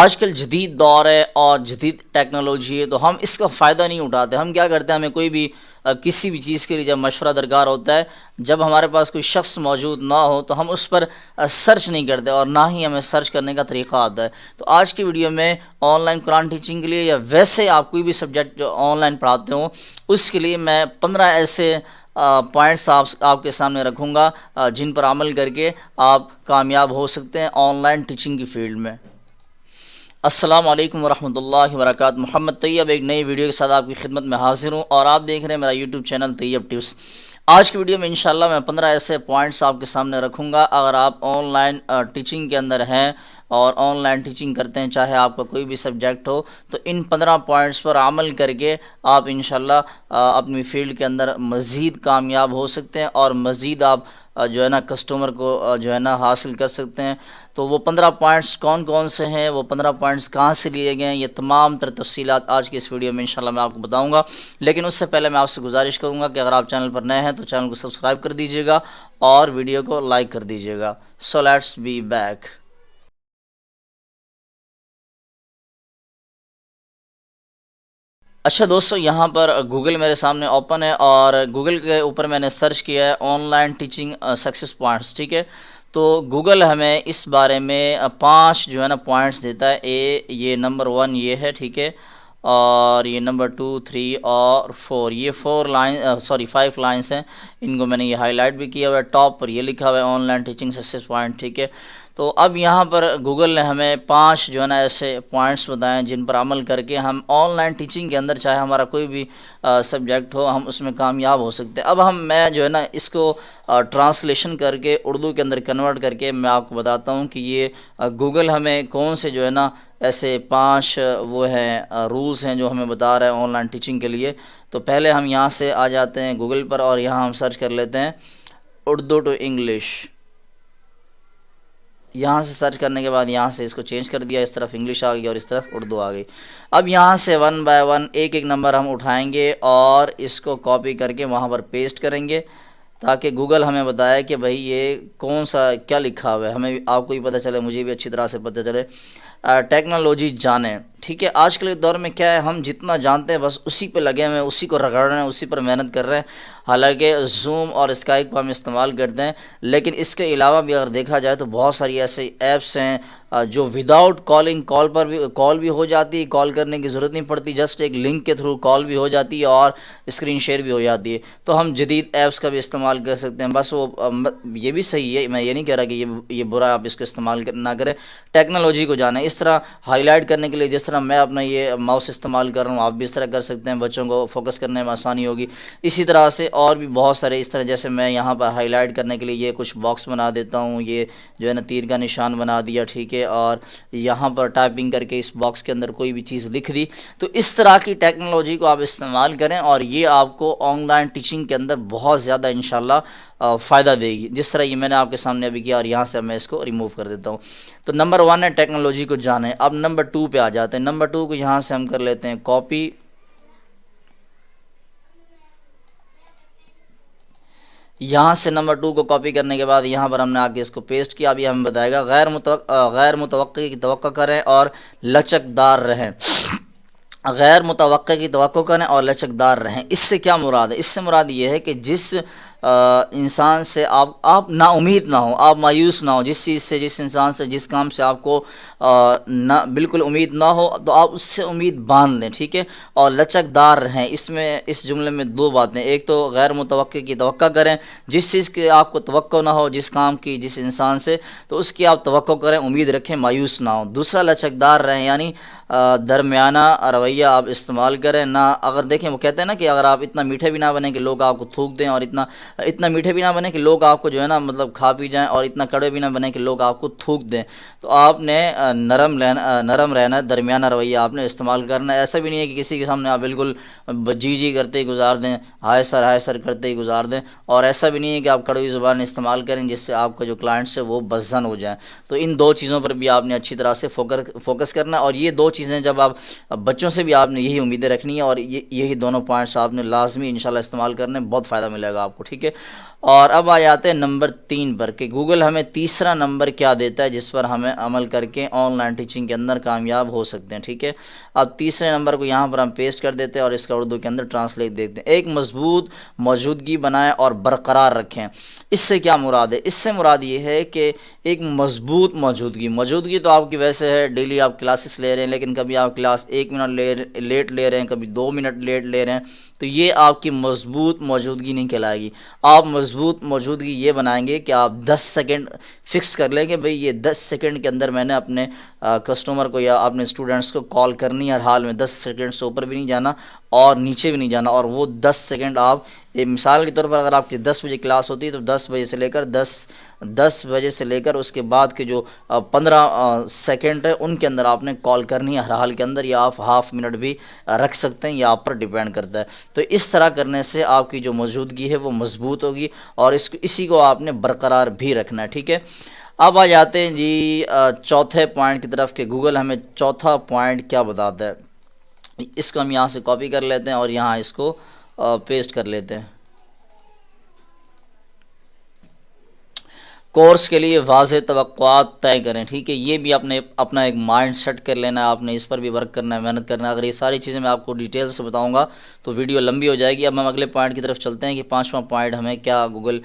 آج کل جدید دور ہے اور جدید ٹیکنالوجی ہے، تو ہم اس کا فائدہ نہیں اٹھاتے۔ ہم کیا کرتے ہیں، ہمیں کوئی بھی کسی بھی چیز کے لیے جب مشورہ درکار ہوتا ہے، جب ہمارے پاس کوئی شخص موجود نہ ہو تو ہم اس پر سرچ نہیں کرتے، اور نہ ہی ہمیں سرچ کرنے کا طریقہ آتا ہے۔ تو آج کی ویڈیو میں آن لائن قرآن ٹیچنگ کے لیے، یا ویسے آپ کوئی بھی سبجیکٹ جو آن لائن پڑھاتے ہوں، اس کے لیے میں 15 ایسے پوائنٹس آپ کے سامنے رکھوں گا جن پر عمل کر کے آپ کامیاب ہو سکتے ہیں آن لائن ٹیچنگ کی فیلڈ میں۔ السلام علیکم ورحمۃ اللہ وبرکاتہ۔ محمد طیب ایک نئی ویڈیو کے ساتھ آپ کی خدمت میں حاضر ہوں، اور آپ دیکھ رہے ہیں میرا یوٹیوب چینل طیب ٹیوس۔ آج کی ویڈیو میں انشاءاللہ میں 15 ایسے پوائنٹس آپ کے سامنے رکھوں گا۔ اگر آپ آن لائن ٹیچنگ کے اندر ہیں اور آن لائن ٹیچنگ کرتے ہیں، چاہے آپ کا کوئی بھی سبجیکٹ ہو، تو ان 15 پوائنٹس پر عمل کر کے آپ انشاءاللہ اپنی فیلڈ کے اندر مزید کامیاب ہو سکتے ہیں، اور مزید آپ جو ہے نا کسٹمر کو جو ہے نا حاصل کر سکتے ہیں۔ تو وہ 15 پوائنٹس کون کون سے ہیں، وہ 15 پوائنٹس کہاں سے لیے گئے ہیں، یہ تمام تر تفصیلات آج کی اس ویڈیو میں انشاءاللہ میں آپ کو بتاؤں گا۔ لیکن اس سے پہلے میں آپ سے گزارش کروں گا کہ اگر آپ چینل پر نئے ہیں تو چینل کو سبسکرائب کر دیجیے گا اور ویڈیو کو لائک کر دیجیے گا۔ So let's be back. اچھا دوستو، یہاں پر گوگل میرے سامنے اوپن ہے، اور گوگل کے اوپر میں نے سرچ کیا ہے on line teaching success points, ٹھیک ہے۔ تو گوگل ہمیں اس بارے میں 5 جو ہے نا پوائنٹس دیتا ہے۔ یہ نمبر 1 یہ ہے، ٹھیک ہے، اور یہ نمبر 2 3 اور 4، یہ 5 لائنس ہیں۔ ان کو میں نے یہ ہائی لائٹ بھی کیا ہوا ہے، ٹاپ پر یہ لکھا ہوا ہے on line teaching success point, ٹھیک ہے۔ تو اب یہاں پر گوگل نے ہمیں 5 جو ہے نا ایسے پوائنٹس بتائے ہیں جن پر عمل کر کے ہم آن لائن ٹیچنگ کے اندر، چاہے ہمارا کوئی بھی سبجیکٹ ہو، ہم اس میں کامیاب ہو سکتے ہیں۔ اب میں جو ہے نا اس کو ٹرانسلیشن کر کے اردو کے اندر کنورٹ کر کے میں آپ کو بتاتا ہوں کہ یہ گوگل ہمیں کون سے جو ہے نا ایسے 5 وہ ہیں رولز ہیں جو ہمیں بتا رہے ہیں آن لائن ٹیچنگ کے لیے۔ تو پہلے ہم یہاں سے آ جاتے ہیں گوگل پر، اور یہاں ہم سرچ کر لیتے ہیں اردو ٹو انگلش۔ یہاں سے سرچ کرنے کے بعد یہاں سے اس کو چینج کر دیا، اس طرف انگلش آ گئی اور اس طرف اردو آ گئی۔ اب یہاں سے 1 بائی 1 ایک نمبر ہم اٹھائیں گے اور اس کو کاپی کر کے وہاں پر پیسٹ کریں گے، تاکہ گوگل ہمیں بتائے کہ بھئی یہ کون سا کیا لکھا ہوا ہے، ہمیں آپ کو بھی پتہ چلے، مجھے بھی اچھی طرح سے پتہ چلے۔ ٹیکنالوجی جانیں، ٹھیک ہے۔ آج کل کے دور میں کیا ہے، ہم جتنا جانتے ہیں بس اسی پہ لگے ہوئے ہیں، اسی کو رگڑ رہے ہیں، اسی پر محنت کر رہے ہیں۔ حالانکہ زوم اور اسکائپ کو ہم استعمال کرتے ہیں، لیکن اس کے علاوہ بھی اگر دیکھا جائے تو بہت ساری ایسے ایپس ہیں جو وداؤٹ کالنگ، کال بھی ہو جاتی ہے، کال کرنے کی ضرورت نہیں پڑتی، جسٹ ایک لنک کے تھرو کال بھی ہو جاتی ہے اور اسکرین شیئر بھی ہو جاتی ہے۔ تو ہم جدید ایپس کا بھی استعمال کر سکتے ہیں، بس وہ یہ بھی صحیح ہے، میں یہ نہیں کہہ رہا کہ یہ برا ہے، آپ اس کو استعمال نہ کریں، ٹیکنالوجی کو جانیں۔ اس طرح ہائی لائٹ کرنے کے لیے جس طرح میں اپنا یہ ماؤس استعمال کر رہا ہوں، آپ بھی اس طرح کر سکتے ہیں، بچوں کو فوکس کرنے میں آسانی ہوگی۔ اسی طرح سے اور بھی بہت سارے اس طرح، جیسے میں یہاں پر ہائی لائٹ کرنے کے لیے یہ کچھ باکس بنا دیتا ہوں، یہ جو ہے نا تیر کا نشان بنا دیا، ٹھیک ہے، اور یہاں پر ٹائپنگ کر کے اس باکس کے اندر کوئی بھی چیز لکھ دی۔ تو اس طرح کی ٹیکنالوجی کو آپ استعمال کریں، اور یہ آپ کو آن لائن ٹیچنگ کے اندر بہت زیادہ انشاءاللہ فائدہ دے گی، جس طرح یہ میں نے آپ کے سامنے ابھی کیا، اور یہاں سے میں اس کو ریموو کر دیتا ہوں۔ تو نمبر 1 ہے ٹیکنالوجی کو جانیں۔ اب نمبر 2 پہ آ جاتے ہیں۔ نمبر 2 کو یہاں سے ہم کر لیتے ہیں کاپی، یہاں سے نمبر 2 کو کاپی کرنے کے بعد یہاں پر ہم نے آ کے اس کو پیسٹ کیا۔ ابھی ہمیں بتائے گا غیر متوقع کی توقع کریں اور لچکدار رہیں۔ غیر متوقع کی توقع کریں اور لچکدار رہیں، اس سے کیا مراد ہے؟ اس سے مراد یہ ہے کہ جس انسان سے آپ نا امید نہ ہو، آپ مایوس نہ ہو، جس چیز سے، جس انسان سے، جس کام سے آپ کو بالکل امید نہ ہو، تو آپ اس سے امید باندھ لیں، ٹھیک ہے، اور لچکدار رہیں۔ اس جملے میں 2 باتیں، ایک تو غیر متوقع کی توقع کریں، جس چیز کی آپ کو توقع نہ ہو، جس کام کی، جس انسان سے، تو اس کی آپ توقع کریں، امید رکھیں، مایوس نہ ہو۔ دوسرا لچکدار رہیں، یعنی درمیانہ رویہ آپ استعمال کریں نہ، اگر دیکھیں وہ کہتے ہیں نا کہ اگر آپ اتنا میٹھے بھی نہ بنیں کہ لوگ آپ کو تھوک دیں، اور اتنا میٹھے بھی نہ بنیں کہ لوگ آپ کو جو ہے نا مطلب کھا پی جائیں، اور اتنا کڑوے بھی نہ بنیں کہ لوگ آپ کو تھوک دیں۔ تو آپ نے نرم رہنا، درمیانہ رویہ آپ نے استعمال کرنا ہے۔ ایسا بھی نہیں ہے کہ کسی کے سامنے آپ بالکل جی کرتے ہی گزار دیں، ہائے سر کرتے ہی گزار دیں، اور ایسا بھی نہیں ہے کہ آپ کڑوی زبان استعمال کریں جس سے آپ کا جو کلائنٹس ہے وہ بزن ہو جائیں۔ تو ان 2 چیزوں پر بھی آپ نے اچھی طرح سے فوکس کرنا ہے، اور یہ 2 چیزیں جب آپ بچوں سے بھی آپ نے یہی امیدیں رکھنی ہے، اور یہی دونوں پوائنٹس آپ نے لازمی انشاءاللہ استعمال کرنے، بہت فائدہ ملے گا آپ کو، ٹھیک ہے۔ اور اب آ جاتے ہیں نمبر 3 پر کہ گوگل ہمیں تیسرا نمبر کیا دیتا ہے جس پر ہمیں عمل کر کے آن لائن ٹیچنگ کے اندر کامیاب ہو سکتے ہیں. ٹھیک ہے، اب تیسرے نمبر کو یہاں پر ہم پیسٹ کر دیتے ہیں اور اس کا اردو کے اندر ٹرانسلیٹ دیکھتے ہیں. ایک مضبوط موجودگی بنائیں اور برقرار رکھیں. اس سے کیا مراد ہے؟ اس سے مراد یہ ہے کہ ایک مضبوط موجودگی تو آپ کی ویسے ہے، ڈیلی آپ کلاسز لے رہے ہیں، لیکن کبھی آپ کلاس 1 منٹ لیٹ لے رہے ہیں، کبھی 2 منٹ لیٹ لے رہے ہیں، تو یہ آپ کی مضبوط موجودگی نہیں کہلائے گی. آپ مضبوط موجودگی یہ بنائیں گے کہ آپ 10 سیکنڈ فکس کر لیں گے، بھئی یہ 10 سیکنڈ کے اندر میں نے اپنے کسٹمر کو یا اپنے اسٹوڈنٹس کو کال کرنی ہے، ہر حال میں 10 سیکنڈ سے اوپر بھی نہیں جانا اور نیچے بھی نہیں جانا. اور وہ 10 سیکنڈ آپ، یہ مثال کے طور پر اگر آپ کی 10 بجے کلاس ہوتی ہے تو 10 بجے سے لے کر 10 بجے سے لے کر اس کے بعد کے جو 15 سیکنڈ ہے ان کے اندر آپ نے کال کرنی ہے ہر حال کے اندر، یا آپ ہاف منٹ بھی رکھ سکتے ہیں، یہ آپ پر ڈیپینڈ کرتا ہے. تو اس طرح کرنے سے آپ کی جو موجودگی ہے وہ مضبوط ہوگی اور اسی کو آپ نے برقرار بھی رکھنا ہے. ٹھیک ہے، اب آ جاتے ہیں جی چوتھے پوائنٹ کی طرف کہ گوگل ہمیں چوتھا پوائنٹ کیا بتاتا ہے. اس کو ہم یہاں سے کاپی کر لیتے ہیں اور یہاں اس کو پیسٹ کر لیتے ہیں. کورس کے لیے واضح توقعات طے کریں. ٹھیک ہے، یہ بھی اپنا ایک مائنڈ سیٹ کر لینا ہے، آپ نے اس پر بھی ورک کرنا ہے، محنت کرنا ہے. اگر یہ ساری چیزیں میں آپ کو ڈیٹیل سے بتاؤں گا تو ویڈیو لمبی ہو جائے گی. اب ہم اگلے پوائنٹ کی طرف چلتے ہیں کہ 5واں پوائنٹ ہمیں کیا گوگل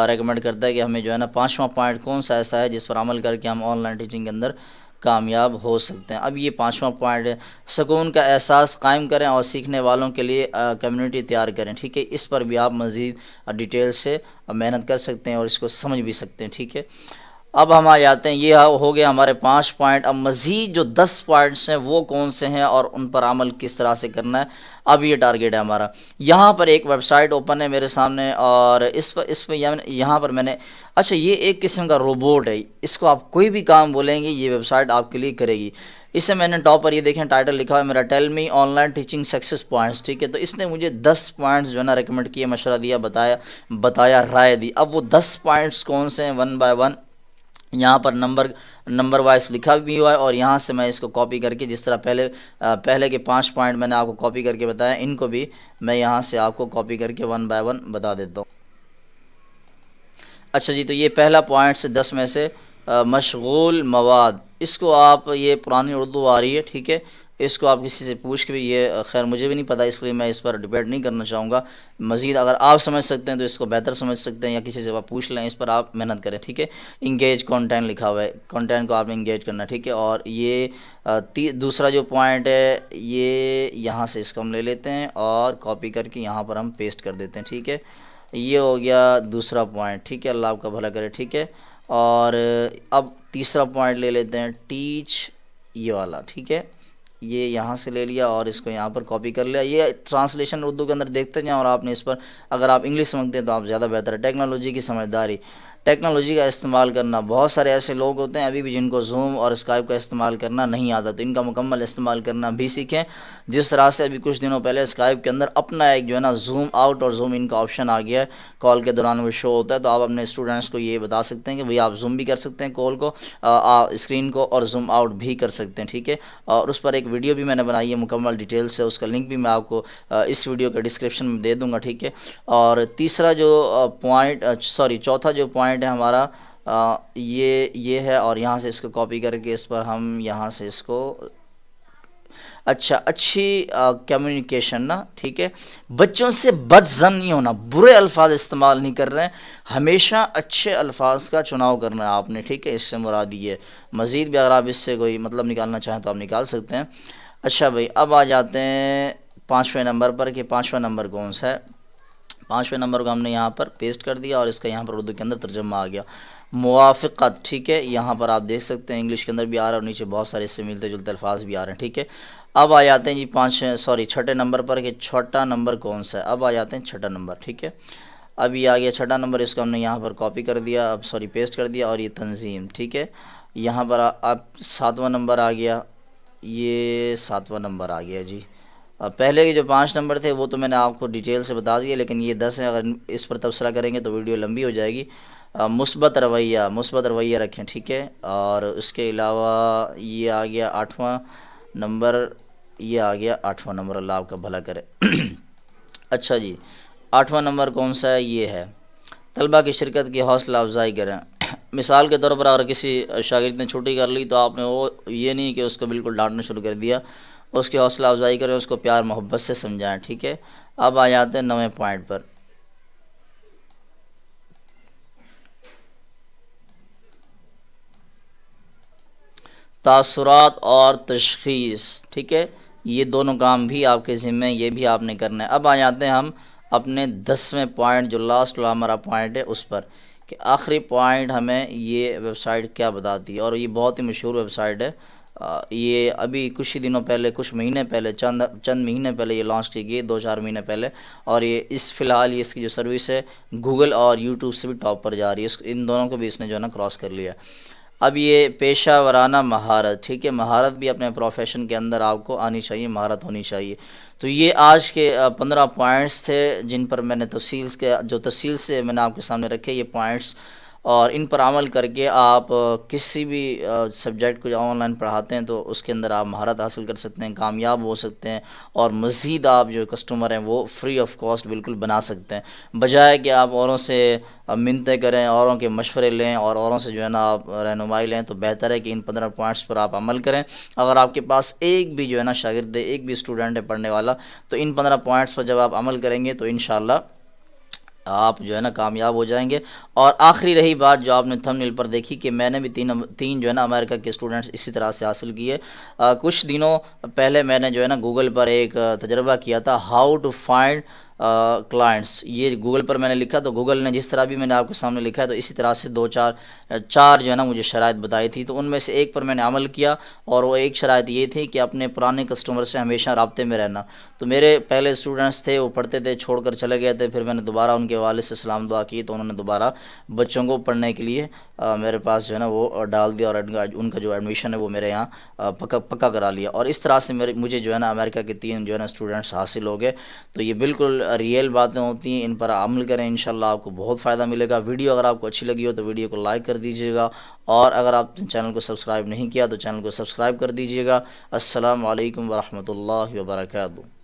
ریکمنڈ کرتا ہے کہ ہمیں جو ہے نا 5واں پوائنٹ کون سا ایسا ہے جس پر عمل کر کے ہم آن لائن ٹیچنگ کے اندر کامیاب ہو سکتے ہیں. اب یہ 5واں پوائنٹ ہے، سکون کا احساس قائم کریں اور سیکھنے والوں کے لیے کمیونٹی تیار کریں. ٹھیک ہے، اس پر بھی آپ مزید ڈیٹیل سے محنت کر سکتے ہیں اور اس کو سمجھ بھی سکتے ہیں. ٹھیک ہے، اب ہم آ جاتے ہیں، یہ ہو گیا ہمارے 5 پوائنٹ. اب مزید جو 10 پوائنٹس ہیں وہ کون سے ہیں اور ان پر عمل کس طرح سے کرنا ہے. اب یہ ٹارگیٹ ہے ہمارا. یہاں پر ایک ویب سائٹ اوپن ہے میرے سامنے اور اس پہ یہاں پر میں نے، اچھا یہ ایک قسم کا روبوٹ ہے، اس کو آپ کوئی بھی کام بولیں گے یہ ویب سائٹ آپ کے لیے کرے گی. اسے میں نے ٹاپ پر یہ دیکھیں ٹائٹل لکھا ہے میرا، tell me on line teaching success points. ٹھیک ہے، تو اس نے مجھے 10 پوائنٹس جو ہے نا ریکمنڈ کیے، مشورہ دیا، بتایا رائے دی. اب وہ 10 پوائنٹس کون سے ہیں 1 بائی 1 یہاں پر نمبر وائز لکھا بھی ہوا ہے اور یہاں سے میں اس کو کاپی کر کے، جس طرح پہلے کے 5 پوائنٹ میں نے آپ کو کاپی کر کے بتایا، ان کو بھی میں یہاں سے آپ کو کاپی کر کے 1 بائی 1 بتا دیتا ہوں. اچھا جی، تو یہ پہلا پوائنٹ سے 10 میں سے مشغول مواد، اس کو آپ، یہ پرانی اردو آ رہی ہے، ٹھیک ہے، اس کو آپ کسی سے پوچھ کے بھی، یہ خیر مجھے بھی نہیں پتہ اس لیے میں اس پر ڈبیٹ نہیں کرنا چاہوں گا. مزید اگر آپ سمجھ سکتے ہیں تو اس کو بہتر سمجھ سکتے ہیں یا کسی سے آپ پوچھ لیں، اس پر آپ محنت کریں. ٹھیک ہے، انگیج کانٹینٹ لکھا ہوا ہے، کانٹینٹ کو آپ نے انگیج کرنا. ٹھیک ہے، اور یہ دوسرا جو پوائنٹ ہے یہ یہاں سے اس کو ہم لے لیتے ہیں اور کاپی کر کے یہاں پر ہم پیسٹ کر دیتے ہیں. ٹھیک ہے، یہ ہو گیا دوسرا پوائنٹ. ٹھیک ہے، اللہ آپ کا بھلا کرے. ٹھیک ہے، اور اب تیسرا پوائنٹ لے لیتے ہیں، ٹیچ، یہ والا. ٹھیک ہے، یہ یہاں سے لے لیا اور اس کو یہاں پر کاپی کر لیا. یہ ٹرانسلیشن اردو کے اندر دیکھتے جائیں اور آپ نے اس پر، اگر آپ انگلش سمجھتے ہیں تو آپ زیادہ بہتر ہے. ٹیکنالوجی کی سمجھداری، ٹیکنالوجی کا استعمال کرنا. بہت سارے ایسے لوگ ہوتے ہیں ابھی بھی جن کو زوم اور اسکائپ کا استعمال کرنا نہیں آتا، تو ان کا مکمل استعمال کرنا بھی سیکھیں. جس طرح سے ابھی کچھ دنوں پہلے اسکائپ کے اندر اپنا ایک جو ہے نا زوم آؤٹ اور زوم ان کا آپشن آ گیا ہے، کال کے دوران وہ شو ہوتا ہے، تو آپ اپنے اسٹوڈنٹس کو یہ بتا سکتے ہیں کہ بھئی آپ زوم بھی کر سکتے ہیں کال کو، اسکرین کو، اور زوم آؤٹ بھی کر سکتے ہیں. ٹھیک ہے، اور اس پر ایک ویڈیو بھی میں نے بنائی ہے مکمل ڈیٹیل سے، اس کا لنک بھی میں آپ کو اس ویڈیو کے ڈسکرپشن میں دے دوں گا. ٹھیک ہے، اور تیسرا جو چوتھا جو پوائنٹ ہے ہمارا یہ ہے، اور یہاں سے اس کو کاپی کر کے اس پر ہم یہاں سے اس کو، اچھی کمیونیکیشن نا. ٹھیک ہے، بچوں سے بد ظن نہیں ہونا، برے الفاظ استعمال نہیں کر رہے ہیں، ہمیشہ اچھے الفاظ کا چناؤ کرنا ہے آپ نے. ٹھیک ہے، اس سے مراد یہ ہے. مزید بھی اگر آپ اس سے کوئی مطلب نکالنا چاہیں تو آپ نکال سکتے ہیں. اچھا بھائی، اب آ جاتے ہیں 5ویں نمبر پر کہ 5واں نمبر کون سا ہے. 5ویں نمبر کو ہم نے یہاں پر پیسٹ کر دیا اور اس کا یہاں پر اردو کے اندر ترجمہ آ گیا، موافقت. ٹھیک ہے، یہاں پر آپ دیکھ سکتے ہیں انگلش کے اندر بھی آ رہا ہے اور نیچے بہت سارے اس سے ملتے جلتے الفاظ بھی آ رہے ہیں. ٹھیک ہے، اب آ جاتے ہیں جی چھٹے نمبر پر کہ چھٹا نمبر کون سا ہے. اب آ جاتے ہیں چھٹا نمبر. ٹھیک ہے، اب یہ آ گیا چھٹا نمبر، اس کو ہم نے یہاں پر کاپی کر دیا، پیسٹ کر دیا، اور یہ تنظیم. ٹھیک ہے، یہاں پر اب 7واں نمبر آ گیا، یہ 7واں نمبر آ گیا جی. پہلے کے جو 5 نمبر تھے وہ تو میں نے آپ کو ڈیٹیل سے بتا دیا، لیکن یہ 10 ہیں، اگر اس پر تبصرہ کریں گے تو ویڈیو لمبی ہو جائے گی. مثبت رویہ رکھیں. ٹھیک ہے، اور اس کے علاوہ یہ آ گیا 8واں نمبر، یہ آ گیا 8واں نمبر، اللہ آپ کا بھلا کرے. اچھا جی، 8واں نمبر کون سا ہے؟ یہ ہے طلبہ کی شرکت کی حوصلہ افزائی کریں۔ مثال کے طور پر اگر کسی شاگرد نے چھٹی کر لی تو آپ نے وہ یہ نہیں کہ اس کو بالکل ڈانٹنا شروع کر دیا، اس کی حوصلہ افزائی کریں، اس کو پیار محبت سے سمجھائیں، ٹھیک ہے۔ اب آ جاتے ہیں 9ویں پوائنٹ پر۔ تاثرات اور تشخیص، ٹھیک ہے، یہ دونوں کام بھی آپ کے ذمہ ہیں، یہ بھی آپ نے کرنا ہے۔ اب آ جاتے ہیں ہم اپنے 10ویں پوائنٹ، جو لاسٹ والا ہمارا پوائنٹ ہے اس پر، کہ آخری پوائنٹ ہمیں یہ ویب سائٹ کیا بتاتی ہے، اور یہ بہت ہی مشہور ویب سائٹ ہے۔ یہ ابھی کچھ ہی دنوں پہلے، کچھ مہینے پہلے، چند مہینے پہلے یہ لانچ کی گئی، 2-4 مہینے پہلے، اور یہ فی الحال اس کی جو سروس ہے گوگل اور یوٹیوب سے بھی ٹاپ پر جا رہی ہے، ان دونوں کو بھی اس نے جو ہے نا کراس کر لیا۔ اب یہ پیشہ ورانہ مہارت، ٹھیک ہے، مہارت بھی اپنے پروفیشن کے اندر آپ کو آنی چاہیے، مہارت ہونی چاہیے۔ تو یہ آج کے 15 پوائنٹس تھے جن پر میں نے تفصیل سے میں نے آپ کے سامنے رکھے یہ پوائنٹس، اور ان پر عمل کر کے آپ کسی بھی سبجیکٹ کو آن لائن پڑھاتے ہیں تو اس کے اندر آپ مہارت حاصل کر سکتے ہیں، کامیاب ہو سکتے ہیں، اور مزید آپ جو کسٹمر ہیں وہ فری آف کاسٹ بالکل بنا سکتے ہیں، بجائے کہ آپ اوروں سے منتیں کریں، اوروں کے مشورے لیں، اور اوروں سے جو ہے نا آپ رہنمائی لیں۔ تو بہتر ہے کہ ان 15 پوائنٹس پر آپ عمل کریں۔ اگر آپ کے پاس ایک بھی جو ہے نا شاگرد ہے، ایک بھی اسٹوڈنٹ ہے پڑھنے والا، تو ان 15 پوائنٹس پر جب آپ عمل کریں گے تو انشاءاللہ آپ جو ہے نا کامیاب ہو جائیں گے۔ اور آخری رہی بات جو آپ نے تھمبنیل پر دیکھی، کہ میں نے بھی تین جو ہے نا امریکہ کے اسٹوڈنٹس اسی طرح سے حاصل کیے۔ کچھ دنوں پہلے میں نے جو ہے نا گوگل پر ایک تجربہ کیا تھا، ہاؤ ٹو فائنڈ کلائنٹس، یہ گوگل پر میں نے لکھا، تو گوگل نے جس طرح بھی میں نے آپ کے سامنے لکھا ہے تو اسی طرح سے چار جو ہے نا مجھے شرائط بتائی تھی، تو ان میں سے ایک پر میں نے عمل کیا، اور وہ ایک شرائط یہ تھی کہ اپنے پرانے کسٹمر سے ہمیشہ رابطے میں رہنا۔ تو میرے پہلے اسٹوڈنٹس تھے، وہ پڑھتے تھے، چھوڑ کر چلے گئے تھے، پھر میں نے دوبارہ ان کے والد سے سلام دعا کی تو انہوں نے دوبارہ بچوں کو پڑھنے کے لیے میرے پاس جو ہے نا وہ ڈال دیا، اور ان کا جو ایڈمیشن ہے وہ میرے یہاں پکا کرا لیا، اور اس طرح سے مجھے جو ہے نا امریکہ کے 3 جو ہے نا اسٹوڈنٹس حاصل ہو گئے۔ تو یہ بالکل ریئل باتیں ہوتی ہیں، ان پر عمل کریں، انشاءاللہ آپ کو بہت فائدہ ملے گا۔ ویڈیو اگر آپ کو اچھی لگی ہو تو ویڈیو کو لائک کر دیجیے گا، اور اگر آپ چینل کو سبسکرائب نہیں کیا تو چینل کو سبسکرائب کر دیجیے گا۔ السلام علیکم ورحمۃ اللہ وبرکاتہ۔